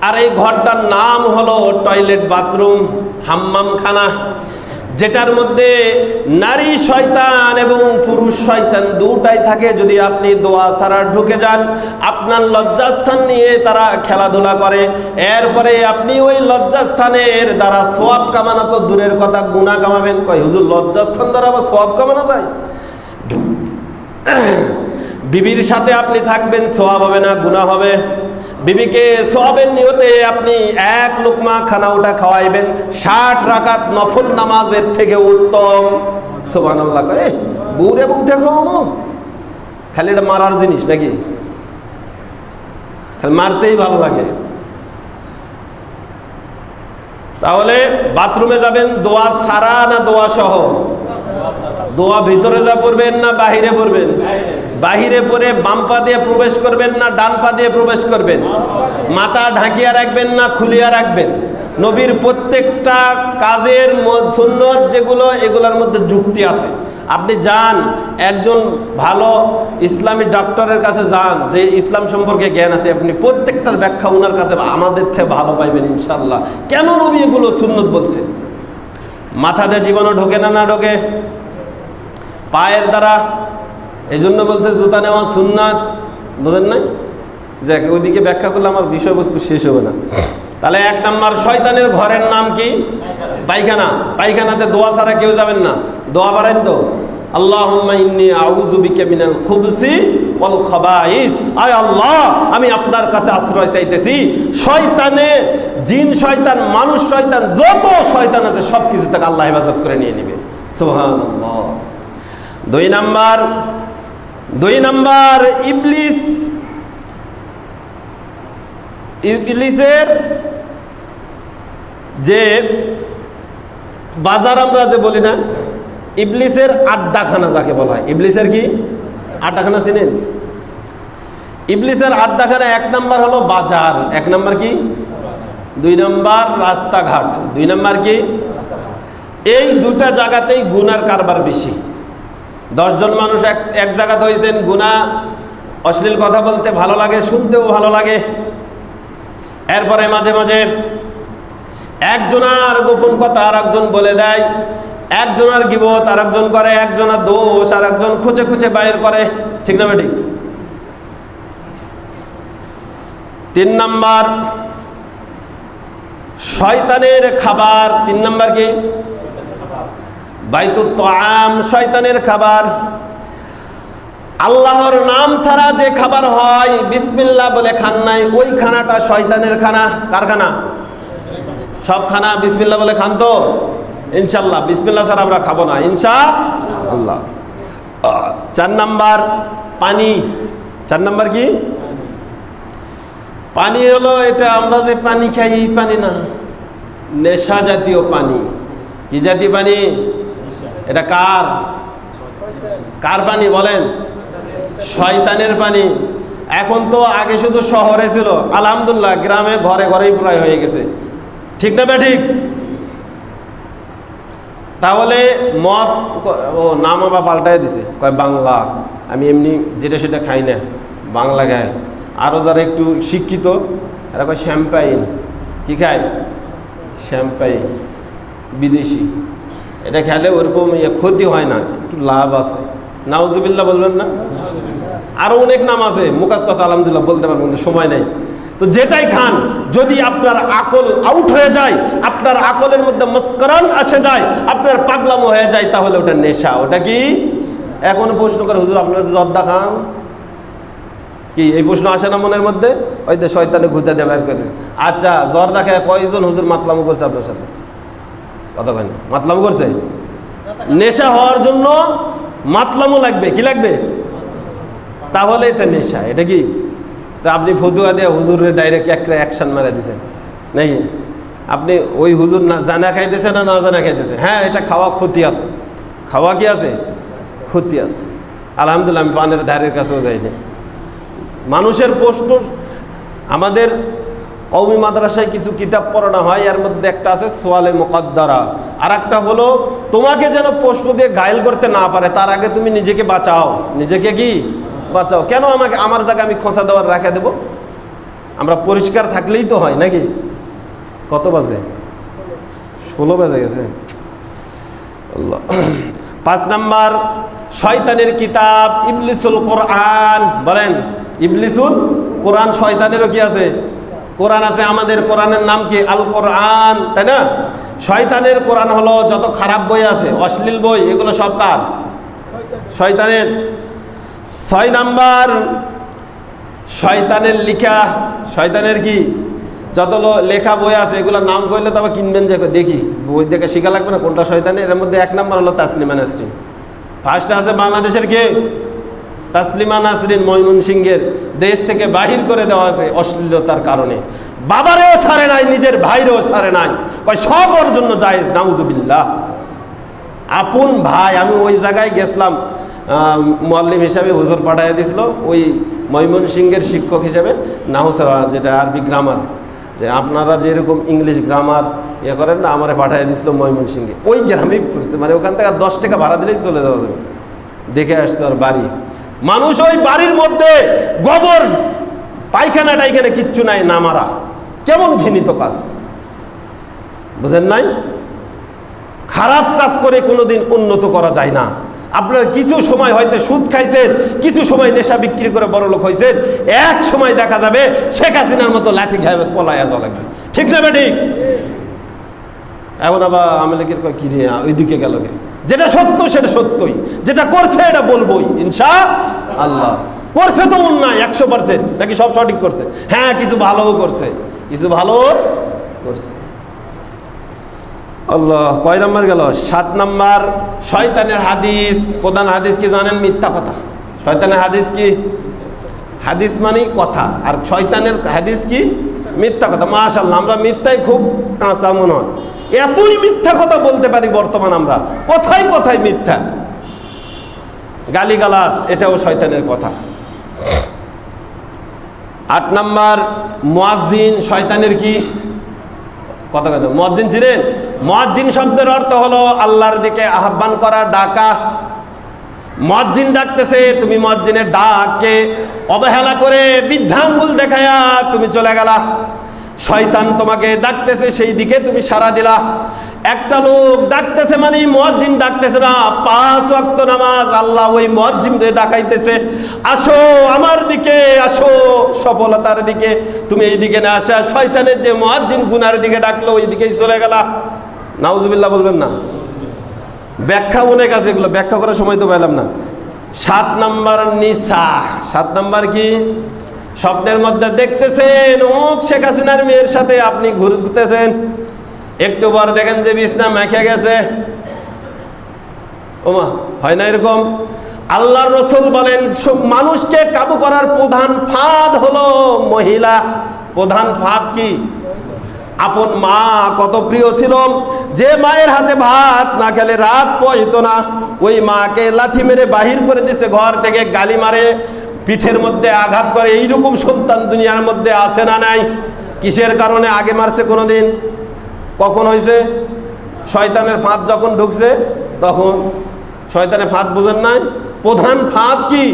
আর এই ঘরটার নাম হলো টয়লেট, বাথরুম, হাম্মামখানা, যেটার মধ্যে নারী শয়তান এবং পুরুষ শয়তান দুটাই থাকে। যদি আপনি দোয়া ছাড়া ঢুকে যান, আপনার লজ্জাস্থান নিয়ে তারা খেলাধুলা করে। এরপরে আপনি ওই লজ্জাস্থানের দ্বারা সওয়াব কামানো তো দূরের কথা, গুনাহ কামাবেন। কয় হুজুর লজ্জাস্থান দ্বারা আবার সওয়াব কামানো যায়? বিবির সাথে আপনি থাকবেন, সওয়াব হবে না, গুনাহ হবে। বিবিকে সওয়াবের নিয়তে আপনি 1 লোকমা খানা ওটা খাওয়াইবেন, 60 রাকাত নফল নামাজের থেকে উত্তম। সুবহানাল্লাহ। কয় বউরে উঠে খাওয়ানো, খালি এটা মারার জিনিস নাকি? খালি মারতেই ভালো লাগে। তাহলে বাথরুমে যাবেন দোয়া ছাড়া না দোয়া সহ? দোয়া ভিতরে যা পড়বেন না বাহিরে পড়বেন? বাহিরে পড়ে বাম পা দিয়ে প্রবেশ করবেন না ডান পা দিয়ে প্রবেশ করবেন? মাথা ঢাকিয়া রাখবেন না খুলিয়া রাখবেন? নবীর প্রত্যেকটা কাজের সুন্নত যেগুলো, এগুলোর মধ্যে যুক্তি আছে। আপনি যান একজন ভালো ইসলামী ডক্টরের কাছে যান, যে ইসলাম সম্পর্কে জ্ঞান আছে, আপনি প্রত্যেকটার ব্যাখ্যা ওনার কাছে আমাদের থেকে ভালো পাইবেন ইনশাল্লাহ। কেন নবী এগুলো সুন্নত বলছে? মাথা দিয়ে জীবনও ঢোকে না, না ঢোকে? পায়ের দ্বারা, এই জন্য বলছে জুতা নেওয়া সুন্নাত। বোঝেন নাই? যে ওইদিকে ব্যাখ্যা করলে আমার বিষয়বস্তু শেষ হবে না। তাহলে 1 নাম্বার শয়তানের ঘরের নাম কি? পায়খানা। পায়খানাতে দোয়া ছাড়া কেউ যাবেন না। দোয়া বাড়েন তো, আল্লাহুম্মা ইন্নী আউযু বিকা মিনাল খুবসি ওয়াল খাবাইস। আয় আল্লাহ, আমি আপনার কাছে আশ্রয় চাইতেছি শয়তানের, জিন শয়তান, মানুষ শয়তান, যত শয়তান আছে সব কিছু থেকে আল্লাহ হেফাজত করে নিয়ে নেবে। সুবহানাল্লাহ। দুই নাম্বার ইবলিস। ইবলিসের যে বাজার আমরা যে বলি না, ইবলিসের আড্ডাখানা যাকে বলা হয়, ইবলিসের কি আড্ডাখানা চিনেন? ইবলিসের আড্ডাখানা 1 নাম্বার হলো বাজার, 1 নাম্বার কি, 2 নাম্বার রাস্তাঘাট, 2 নাম্বার কি, এই দুটা জায়গাতেই গুনার কারবার বেশি। 10 জন মানুষ এক জায়গাতে হয়েছেন, গুনাহ, অশ্লীল কথা বলতে ভালো লাগে, শুনতেও ভালো লাগে। এরপরে মাঝে মাঝে একজনের গোপন কথা আর একজন বলে দেয়, একজনের গীবত আর একজন করে, একজনের দোষ আর একজন খুঁজে খুঁজে বাইর করে, ঠিক না বেঠিক? 3 নাম্বার শয়তানের খাবার। 3 নাম্বার কি? বাইতুত তাআম, শয়তানের খাবার। আল্লাহর নাম ছাড়া যে খাবার হয়, বিসমিল্লাহ বলে খান নাই, ওই খানাটা শয়তানের খানা। কার খানা? সব খানা বিসমিল্লাহ বলে খান তো ইনশাআল্লাহ। বিসমিল্লাহ ছাড়া আমরা খাবো না ইনশাআল্লাহ। 4 নাম্বার পানি। 4 নাম্বার কি? পানি হলো এটা আমরা যে পানি খাই এই পানি না, নেশা জাতীয় পানি। কি জাতীয় পানি এটা? কার পানি বলেন? শয়তানের পানি। এখন তো আগে শুধু শহরে ছিল, আলহামদুলিল্লাহ গ্রামে ঘরে ঘরেই প্রায় হয়ে গেছে, ঠিক না বেঠিক? তাহলে মদ, ও নাম আবার পাল্টাই দিছে, কয় বাংলা। আমি এমনি যেটা সেটা খাই না, বাংলা খাই। আরও যারা একটু শিক্ষিত এরা কয় শ্যাম্পাইন। কি খায়? শ্যাম্পাইন, বিদেশি। এটা খেলে ওরকম ক্ষতি হয় না, একটু লাভ আছে। নাউজুবিল্লাহ বলবেন না? আরও অনেক নাম আছে, মুখস্থ আছে, আলহামদুলিল্লাহ বলতে পারবো, কিন্তু সময় নেই। তো যেটাই খান, যদি আপনার আকল আউট হয়ে যায়, আপনার আকলের মধ্যে মস্করান আসে যায়, আপনার পাগলামো হয়ে যায়, তাহলে ওটা নেশা। ওটা কি? এখন প্রশ্ন করে, হুজুর আপনারা জর্দা খান কি? এই প্রশ্ন আসে না মনের মধ্যে? ওই তো শয়তানে ঘুরতে দেবে আর করে। আচ্ছা, জর্দা খেয়ে কয়জন হুজুর মাতলামো করছে আপনার সাথে? কতক্ষণ মাতলামো করছে? নেশা হওয়ার জন্য মাতলামো লাগবে, কি লাগবে? তাহলে এটা নেশা। এটা কি? তা আপনি ফতুয়া দিয়ে হুজুরের ডাইরেক্ট একটা অ্যাকশন মারা দিয়েছেন নাকি? আপনি ওই হুজুর না জানা খাইতেছে না জানা খাইতেছে? হ্যাঁ, এটা খাওয়া ক্ষতি আছে। খাওয়া কি আছে? ক্ষতি আছে। আলহামদুলিল্লাহ আমি পানের ধারের কাছেও যাইনি। মানুষের প্রশ্ন, আমাদের কওমি মাদ্রাসায় কিছু কিতাব পড়ানো হয়, এর মধ্যে একটা আছে সোয়ালে মুকদ্দারা, আর একটা হলো তোমাকে যেন প্রশ্ন দিয়ে ঘায়েল করতে না পারে, তার আগে তুমি নিজেকে বাঁচাও। নিজেকে কি বাঁচাও? কেন আমাকে আমার জায়গায় আমি খোঁচা দেওয়ার রাখা দেব? আমরা পরিষ্কার থাকলেই তো হয় নাকি? কত বাজে? 16 বেজে গেছে। আল্লাহ। 5 নাম্বার শয়তানের কিতাব ইবলিসুল কোরআন। বলেন, ইবলিসুল কোরআন। শয়তানেরও কি আছে? কোরআন আছে। আমাদের কোরআনের নাম কি? আল কোরআন, তাই না? শয়তানের কোরআন হলো যত খারাপ বই আছে, অশ্লীল বই, এগুলো সব কার? শয়তানের। 6 নাম্বার শয়তানের লিখা। শয়তানের কি? যত লেখা বই আছে এগুলোর নাম করলে তবে কিনবেন যে, দেখি বই দেখে শিখা লাগবে না কোনটা শয়তানের। এর মধ্যে 1 নাম্বার হলো তাসলিমা নাসরিন। ফার্স্টে আছে বাংলাদেশের কে? তাসলিমা নাসরিন ময়মনসিংহের, দেশ থেকে বাহির করে দেওয়া আছে অশ্লীলতার কারণে। বাবারেও ছাড়ে নাই, নিজের ভাইরেও ছাড়ে নাই, কয় সব ওর জন্য জায়েজ। নাউজুবিল্লাহ। আপন ভাই। আমি ওই জায়গায় গেছিলাম মুআল্লিম হিসাবে, হুজুর পাঠাইয়া দিয়েছিল ওই ময়মনসিংহের শিক্ষক হিসেবে, নাহুসারা যেটা আরবি গ্রামার, যে আপনারা যেরকম ইংলিশ গ্রামার করেন না, আমারে পাঠিয়ে দিয়েছিল ময়মনসিংহে। ওই গ্রামেই পড়ছে, মানে ওখান থেকে আর 10 টাকা ভাড়া দিলেই চলে যাওয়া যাবে। দেখে আসছে আর বাড়ি। মানুষ ওই বাড়ির মধ্যে গোবর পায়খানা টাইখানা কিচ্ছু নাই, না মারা। কেমন ঘৃণিত কাজ, বুঝেন নাই? খারাপ কাজ করে কোনোদিন উন্নত করা যায় না। আপনার কিছু সময় হয়তো সুদ খাইছেন, কিছু সময় নেশা বিক্রি করে বড়লোক হয়েছেন, এক সময় দেখা যাবে শেখ হাসিনার মতো লাঠি খাইবে, পলায়া যাওয়া লাগবে, ঠিক না ঠিক? এখন আবার আমেলিকের কয় কি রে ওইদিকে গেল গে? যেটা সত্য সেটা সত্যই, যেটা করছে এটা বলবোই ইনশাআল্লাহ। করছে তো অন্যায় 100%, নাকি সব সঠিক করছে? হ্যাঁ, কিছু ভালোও করছে, কিছু ভালো করছে। আল্লাহ, কয় নাম্বার গেল? 7 নাম্বার, শয়তানের হাদিস। প্রধান হাদিস কি জানেন? মিথ্যা কথা। শয়তানের হাদিস কি? হাদিস মানে কথা, আর শয়তানের হাদিস কি? মিথ্যা কথা। মাশাআল্লাহ, আমরা মিথ্যাই খুব কাঁচা মনে হয়, এতই মিথ্যা কথা বলতে পারি বর্তমান আমরা, কথায় কথায় মিথ্যা। গালিগালাজ, এটাও শয়তানের কথা। 8 নাম্বার, মুয়াজ্জিন। শয়তানের কি কথা? কথা মুয়াজ্জিন ছিলেন? মুয়াজ্জিন শব্দের অর্থ হলো আল্লাহর দিকে আহ্বান করা, ডাকা। মুয়াজ্জিন ডাকতেছে, তুমি মুয়াজ্জিনের ডাককে অবহেলা করে বৃদ্ধাঙ্গুল দেখায়া তুমি চলে গেলা। শয়তান তোমাকে ডাকতেছে, সেই দিকে তুমি সাড়া দিলা। একটা লোক ডাকতেছে মানে মুয়াজ্জিন ডাকতেছে না, 5 ওয়াক্ত নামাজ আল্লাহ ওই মুয়াজ্জিনরে ডাকাইতেছে, আসো আমার দিকে, আসো সফলতার দিকে। তুমি এই দিকে না আসা, শয়তানের যে মুয়াজ্জিন গুনার দিকে ডাকলো ওই দিকেই চলে গেলা। নাউজুবিল্লাহ বলবেন না? ব্যাখ্যা অনেক আছে, এগুলো ব্যাখ্যা করার সময় তো পেলাম না। 7 নাম্বার, নিসা। 7 নাম্বার কি? স্বপ্নের মধ্যে দেখতেছেন শেখ হাসিনার মেয়ের সাথে আপনি ঘুরতেছেন, একটু পর দেখেন যে বিছনা মেখে গেছে। ওমা, হয় না এরকম? আল্লাহর রাসূল বলেন মানুষকে কাবু করার প্রধান ফাঁদ হলো মহিলা। প্রধান ফাঁদ কি? আপন মা কত প্রিয় ছিল, যে মায়ের হাতে ভাত না খেলে রাত পোহাইতো না, ওই মাকে লাথি মেরে বাহির করে দিছে ঘর থেকে, গালি মারে, পিঠের মধ্যে আঘাত করে। এইরকম সন্তান দুনিয়ার মধ্যে আছে না নাই? কিসের কারণে? আগে মারছে কোনোদিন? কখন হয়েছে? শয়তানের ফাঁদ যখন ঢুকছে তখন। শয়তানের ফাঁদ বুঝেন নাই? প্রধান ফাঁদ কি?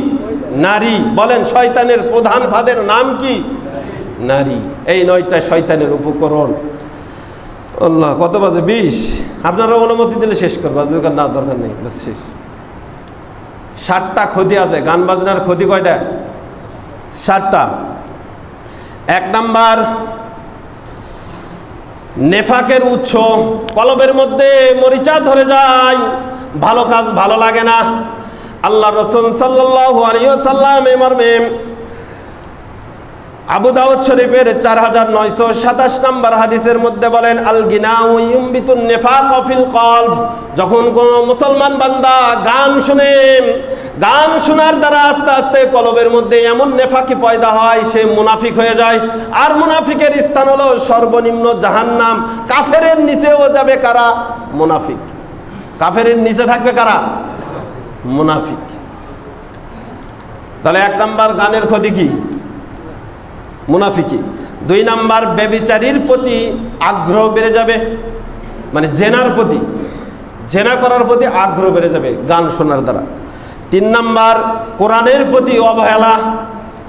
নারী। বলেন, শয়তানের প্রধান ফাঁদের নাম কি? নারী। এই 9টা শয়তানের উপকরণ। আল্লাহ, কত বাজে? 20। আপনারা অনুমতি দিলে শেষ করবো, না দরকার নেই, বাস শেষ। 7টা ক্ষতি আছে। গান বাজনার ক্ষতি কয়টা? 7টা। 1 নাম্বার, নেফাকের উৎস। কলবের মধ্যে মরিচা ধরে যায়, ভালো কাজ ভালো লাগে না। আল্লাহ রাসূল সাল্লাল্লাহু আলাইহি ওয়াসাল্লাম এ মর্মে আবু দাউদ শরীফের 4927 নম্বর হাদিসের মধ্যে বলেন, আল গিনাউ ইউমবিতুন নিফাক ফিল কলব। যখন কোন মুসলমান বান্দা গান শুনে, গান শোনার দ্বারা আস্তে আস্তে কলবের মধ্যে এমন নেফাকি পয়দা হয়, সে মুনাফিক হয়ে যায়। আর মুনাফিকের স্থান হলো সর্বনিম্ন জাহান্নাম। কাফেরের নিচেও যাবে কারা? মুনাফিক। কাফেরের নিচে থাকবে কারা? মুনাফিক। তাহলে 1 নাম্বার গানের ক্ষতি কি? মুনাফিকি। 2 নাম্বার, ব্যভিচারীর প্রতি আগ্রহ বেড়ে যাবে, মানে জেনার প্রতি, জেনা করার প্রতি আগ্রহ বেড়ে যাবে গান শোনার দ্বারা। 3 নাম্বার, কোরআনের প্রতি অবহেলা।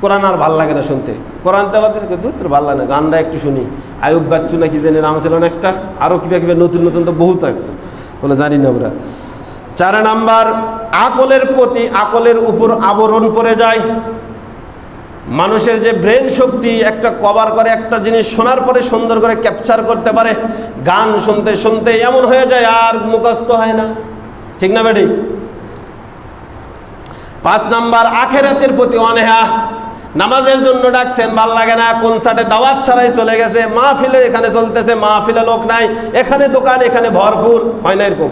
কোরআন আর ভাল লাগে না শুনতে। কোরআন তেলাওয়াত দিচ্ছে, ধুর ভাল লাগে না, গানটা একটু শুনি। আয়ুব বাচ্চু নাকি জেনে নাম ছিল না একটা, আরও কিবা কিবা নতুন নতুন তো বহুত আসছে, বলে জানি না আমরা। 4 নাম্বার, আকলের প্রতি, আকলের উপর আবরণ পড়ে যায়। মানুষের যে ব্রেন শক্তি একটা কভার করে, একটা জিনিস শোনার পরে সুন্দর করে ক্যাপচার করতে পারে, গান শুনতে শুনতে এমন হয়ে যায় আর মুখস্থ হয় না। ঠিক না বেটি? 5 নাম্বার, আখেরাতের প্রতি অনীহা। নামাজের জন্য ডাকছেন, ভাল লাগে না, কনসার্টে দাওয়াত ছাড়াই চলে গেছে, মাহফিলে এখানে চলতেছে, মাহফিলে লোক নাই, এখানে দোকান এখানে ভরপুর, হয় না এরকম?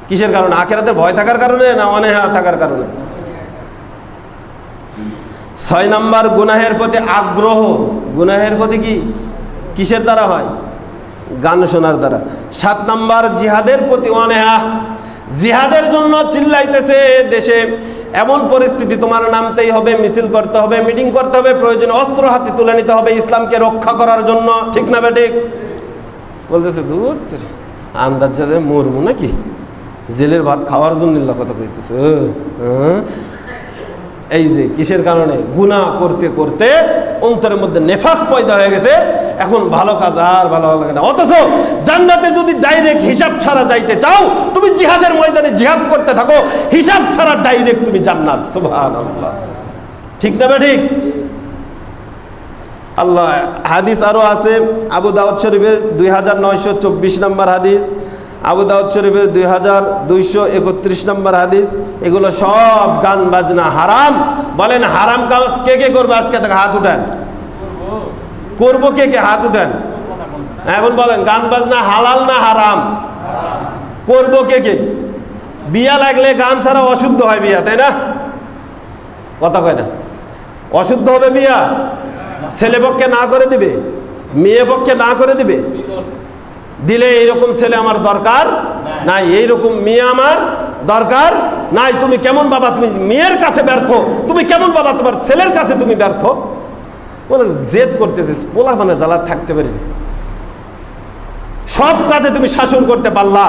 কিসের কারণে? আখেরাতের ভয় থাকার কারণে না অনীহা থাকার কারণে? 6 নাম্বার, গুনাহের প্রতি আগ্রহ। গুনাহের প্রতি কি কিসের দ্বারা হয়? গান শোনার দ্বারা। 7 নাম্বার, জিহাদের প্রতি অনীহা। জিহাদের জন্য চিল্লাইতেছে দেশে, এমন পরিস্থিতি তোমার নামতেই হবে, মিছিল করতে হবে, মিটিং করতে হবে, প্রয়োজনে অস্ত্র হাতে তুলে নিতে হবে ইসলামকে রক্ষা করার জন্য। ঠিক না বেঠিক? বলতেছে দূর আন্দাজে মরবো নাকি, জেলের ভাত খাওয়ার জন্য কথা কইতেছে। এই যে কিসের কারণে? গুনাহ করতে করতে অন্তরের মধ্যে নেফাক পয়দা হয়ে গেছে, এখন ভালো কাজ আর ভালো লাগে না। অথচ জান্নাতে যদি ডাইরেক্ট হিসাব ছাড়া যাইতে চাও, তুমি জিহাদের ময়দানে জিহাদ করতে থাকো, হিসাব ছাড়া ডাইরেক্ট তুমি জান্নাত। সুবহানাল্লাহ। ঠিক না ঠিক? আল্লাহ, হাদিস আরো আছে। আবু দাউদ শরীফের 2924 নম্বর হাদিস, আবু দাউদ শরীফের 2231 নম্বর হাদিস। এগুলো সব গান বাজনা হারাম। বলেন হারাম কাজ কে কে করবে? আজকে থেকে হাত উঠান। করবো কে কে? হাত উঠান। এখন বলেন গান বাজনা হালাল না হারাম? করবো কে কে? বিয়া লাগলে গান ছাড়া অশুদ্ধ হয় বিয়া, তাই না? কথা কয় না? অশুদ্ধ হবে বিয়া? ছেলে পক্ষে না করে দিবে, মেয়ে পক্ষে না করে দিবে। দিলে এইরকম ছেলে আমার দরকার নাই, এইরকম মেয়ে আমার দরকার নাই। তুমি কেমন বাবা? তুমি মেয়ের কাছে ব্যর্থ, তুমি কেমন বাবা? তোমার ছেলের কাছে তুমি ব্যর্থ। বলে জেদ করতেছিস, পোলা মানে জ্বালার থাকতে পারি, সব কাজে তুমি শাসন করতে পারলা।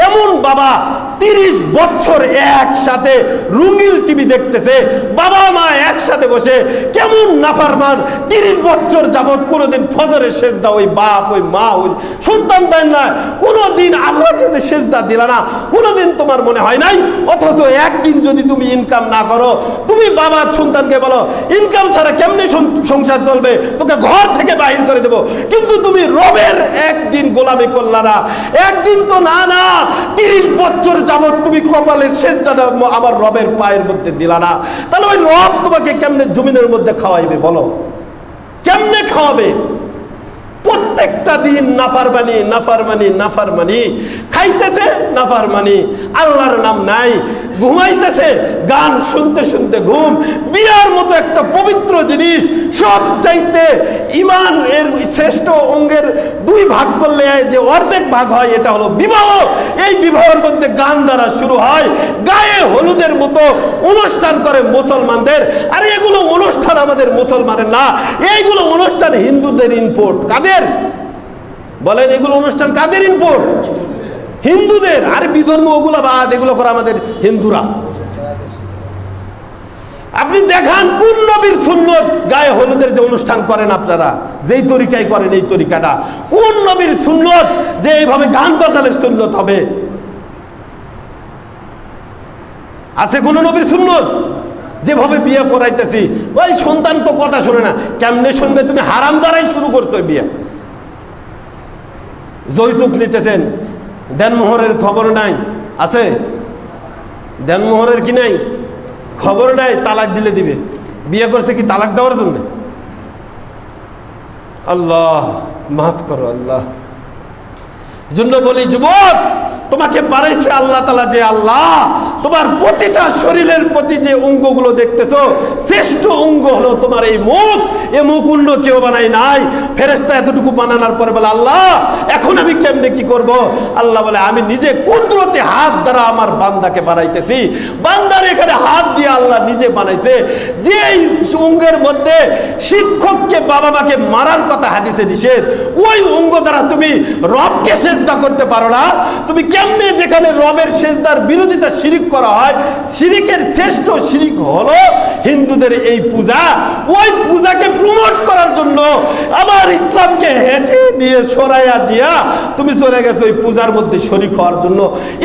এমন বাবা 30 বছর একসাথে রঙিন টিভি দেখতেছে, বাবা মা একসাথে বসে, কেমন নাফরমান 30 বছর যাবত কোনোদিন ফজরের সেজদা ওই বাপ ওই মা ওই সন্তান দেন না, কোনোদিন আল্লাহকে যে সেজদা দিলা না, কোনোদিন তোমার মনে হয় নাই। অথচ একদিন যদি তুমি ইনকাম না করো, তুমি বাবা সন্তানকে বলো ইনকাম ছাড়া কেমনে সংসার চলবে, তোকে ঘর থেকে বাহির করে দেবো, কিন্তু তুমি রবের একদিন গোলামি করলা না। একদিন তো না না 30 বছর যাবত তুমি কপালের সেজদাটা আমার রবের পায়ের মধ্যে দিলা না। তাহলে ওই রব তোমাকে কেমনে জমিনের মধ্যে খাওয়াইবে? বলো কেমনে খাওয়াবে? প্রত্যেকটা দিন নাফরমানি নাফরমানি নাফরমানি, খাইতেছে নাফরমানি, আল্লাহর নাম নাই, ঘুমাইতেছে গান শুনতে শুনতে ঘুম। বিয়ার মতো একটা পবিত্র জিনিস, সব চাইতে ইমান এর শ্রেষ্ঠ অঙ্গের 2 ভাগ করলে যে অর্ধেক ভাগ হয়, এটা হলো বিবাহ। এই বিবাহের মধ্যে গান দ্বারা শুরু হয়, গায়ে হলুদের মতো অনুষ্ঠান করে মুসলমানদের। আর এগুলো অনুষ্ঠান আমাদের মুসলমানের না, এইগুলো অনুষ্ঠান হিন্দুদের ইম্পোর্ট। কাদের বলেন? এগুলো অনুষ্ঠান কাদের ইম্পোর্ট? হিন্দুদের। আর বিধর্ম ওগুলো বাদ, এগুলো করে আমাদের হিন্দুরা। আপনি দেখান কোন নবীর সুন্নত গায়ে হলুদের যে অনুষ্ঠান করেন আপনারা, যেই তরিকায় করেন এই তরিকাটা, কোন নবীর সুন্নত যে এইভাবে গান বাজালের সুন্নত হবে? আছে কোন নবীর সুন্নত? যেভাবে বিয়ে করাইতেছি, ওই সন্তান তো কথা শোনে না, কেমনে শুনবে? তুমি হারাম দ্বারাই শুরু করছো বিয়ে। যৌতুক নিতেছেন, দেনমোহরের খবর নাই, আছে? দেনমোহরের কি নাই? খবর নাই। তালাক দিলে দিবে। বিয়ে করছে কি তালাক দেওয়ার জন্য? আল্লাহ মাফ করো আল্লাহ। জন্য বলি যুবক, তোমাকে বানাইছে আল্লাহ তাআলা, যে আল্লাহ তোমার প্রতিটা শরীরের প্রতি যে অঙ্গগুলো দেখতেছো, শ্রেষ্ঠ অঙ্গ হলো তোমার এই মুখ। এই মুখ অন্য কেউ বানাই নাই। ফেরেশতা এতটুকু বানানোর পরে বলে আল্লাহ এখন আমি কেমনে কি করব? আল্লাহ বলে আমি নিজে কুদরতে হাত দ্বারা আমার বান্দাকে বানাইতেছি। বান্দার এখানে হাত দিয়ে আল্লাহ নিজে বানাইছে। যে অঙ্গের মধ্যে শিক্ষককে বাবা মাকে মারার কথা হাদিসে নিষেধ, ওই অঙ্গ দ্বারা তুমি রবকে সেজদা করতে পারো না। তুমি কেমনে, যেখানে রবের সেজদার বিরোধিতা শিরিক করা হয়, শিরিকের শ্রেষ্ঠ শিরিক হলো হিন্দুদের এই পূজা। ওই পূজাকে প্রমোট করার জন্য আমার ইসলামকে হেঁটে দিয়ে সরাইয়া দিয়া তুমি চলে গেছো ওই পূজার মধ্যে শরিক হওয়ার জন্য।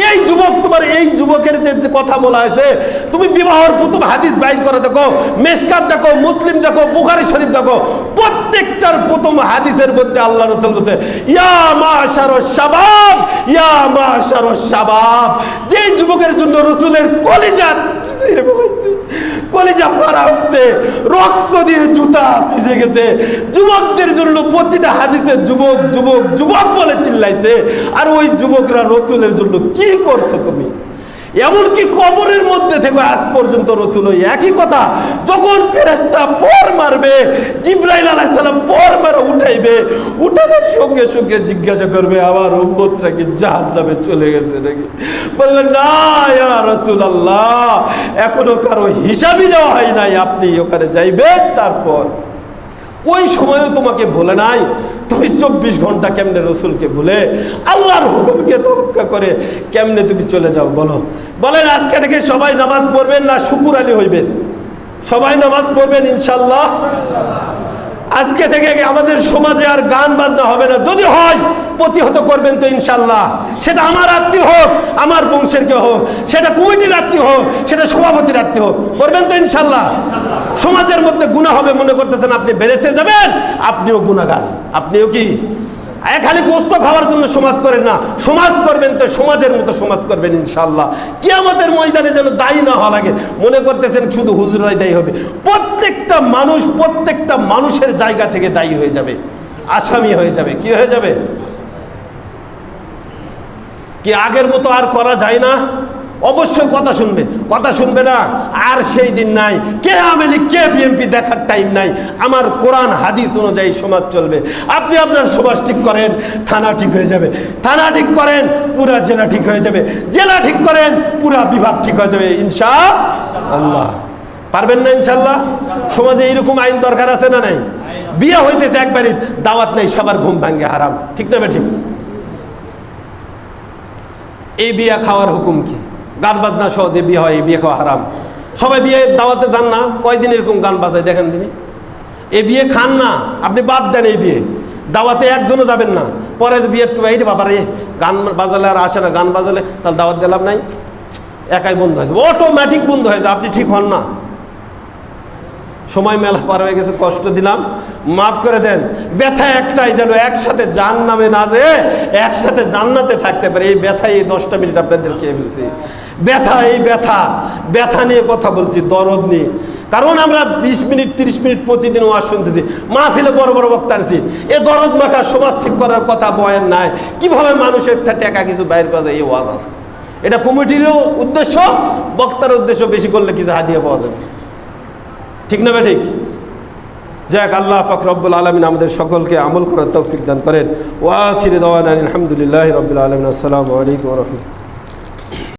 এই যুবক, তোমার এই যুবকের যে কথা বলা হয়েছে, তুমি বিবাহের প্রথম হাদিস বাইর করে দেখো, মেশকাত দেখো, মুসলিম দেখো, বুখারী শরীফ দেখো, প্রত্যেকটার প্রথম হাদিসের মধ্যে আল্লাহ রাসূল বলেছে ইয়া মাশারুশ শাবাব, ইয়া মাশারুশ শাবাব। যে যুবকের জন্য রাসূলের কলিজা ছিঁড়ে ফেলেছে, কলিজা ফাড়া হয়েছে, রক্ত দিয়ে জুতা ভিজে গেছে, যুবকদের জন্য প্রতিটা হাদিসে যুবক যুবক যুবক বলে চিল্লাইছে। আর ওই যুবকরা রাসূলের জন্য কি করছো তুমি? এমনকি কবরের মধ্যে থেকে আজ পর্যন্ত রাসূল ওই একই কথা, যখন ফেরেশতা পর মারবে, জিবরাইল আলাইহিস সালাম পর মারা উঠাইবে, উঠানোর সঙ্গে সঙ্গে জিজ্ঞাসা করবে আমার উম্মতরা কি জাহান্নামে চলে গেছে নাকি? বলবেন না ইয়া রাসূলুল্লাহ, এখনো কারো হিসাবই নেওয়া হয় নাই, আপনি ওখানে যাইবেন। তারপর ওই সময়ও তোমাকে ভুলে নাই, তুমি 24 ঘন্টা কেমনে রসুলকে ভুলে আল্লাহর হুকুমকে তোয়াক্কা করে কেমনে তুমি চলে যাও? বলো। বলেন আজকে থেকে সবাই নামাজ পড়বেন না শুকুর আলী হইবেন? সবাই নামাজ পড়বেন ইনশাল্লাহ। আজকে থেকে আমাদের সমাজে আর গান বাজনা হবে না, যদি হয় প্রতিহত করবেন তো ইনশাল্লাহ। সেটা আমার আত্মীয় হোক, আমার বংশের কেউ হোক, সেটা কমিটির আত্মীয় হোক, সেটা সভাপতির আত্মীয় হোক, করবেন তো ইনশাল্লাহ। সমাজের মধ্যে গুনাহ হবে মনে করতেছেন আপনি বেরেছে যাবেন, আপনিও গুনাহগার, আপনিও কি খালি গোস্ত খাওয়ার জন্য সমাজ করেন না, সমাজ করবেন তো সমাজের মতো সমাজ করবেন ইনশাআল্লাহ। কিয়ামতের ময়দানে যেন দায়ী না হওয়া লাগে, মনে করতেছেন শুধু হুজুরাই দায়ী হবে। প্রত্যেকটা মানুষের জায়গা থেকে দায়ী হয়ে যাবে, আসামি হয়ে যাবে। কি হয়ে যাবে? কি আগের মতো আর করা যায় না? অবশ্যই কথা শুনবে না। আর সেই দিন নাই, কে আওয়ামী লীগ কে বিএনপি দেখার টাইম নাই। আমার কোরআন হাদিস অনুযায়ী সমাজ চলবে। আপনি আপনার সমাজ ঠিক করেন, থানা ঠিক হয়ে যাবে। থানা ঠিক করেন, পুরা জেলা ঠিক হয়ে যাবে। জেলা ঠিক করেন, পুরা বিভাগ ঠিক হয়ে যাবে ইনশাআল্লাহ। পারবেন না ইনশাআল্লাহ? সমাজে এইরকম আইন দরকার আছে না নাই? বিয়ে হইতেছে একবারই, দাওয়াত নেই, সবার ঘুম ভাঙ্গে হারাম। ঠিক না ঠিক? এই বিয়ে খাওয়ার হুকুম কি? গান বাজনা সহজে বিয়ে হয়, এই বিয়ে খাওয়া হারাম। সবাই বিয়ে দাওয়াতে যান না, কয়দিন এরকম গান বাজায় দেখেন তিনি। এই বিয়ে খান না, আপনি বাদ দেন। এই বিয়ে দাওয়াতে একজনও যাবেন না। পরে বিয়ে এই রে বাবা রে, গান বাজালে আর আসে না, গান বাজালে তাহলে দাওয়াত দিলাম নাই, একাই বন্ধ হয়ে যাবে, অটোমেটিক বন্ধ হয়ে যায়। আপনি ঠিক হন না। সময় মেলা পার হয়ে গেছে, কষ্ট দিলাম, মাফ করে দেন। ব্যথা একটাই, যেন একসাথে জাহান্নামে না যে একসাথে জান্নাতে থাকতে পারে। এই ব্যথাই এই 10টা মিনিট আপনাদের খেয়ে ফেলছি। ব্যথা নিয়ে কথা বলছি, দরদ নিয়ে। কারণ আমরা 20 মিনিট 30 মিনিট প্রতিদিন ওয়াজ শুনতেছি, মাহফিলে বড় বড় বক্তা আনছি। এ দরদ মাখা সমাজ ঠিক করার কথা বয়ান নাই। কিভাবে মানুষের টাকা কিছু বাইর করা যায়, এই ওয়াজ আছে। এটা কমিটিরও উদ্দেশ্য, বক্তার উদ্দেশ্য বেশি করলে কিছু হাদিয়া পাওয়া যাবে। ঠিক না ঠিক? যাক, আল্লাহ পাক রব্বুল আলামিন আমাদের সকলকে আমল করার তৌফিক দান করেন। ওয়া আখিরু দাওয়ানা আলহামদুলিল্লাহি রাব্বিল আলামিন। আসসালামু আলাইকুম ওয়া রাহমাতুল্লাহ।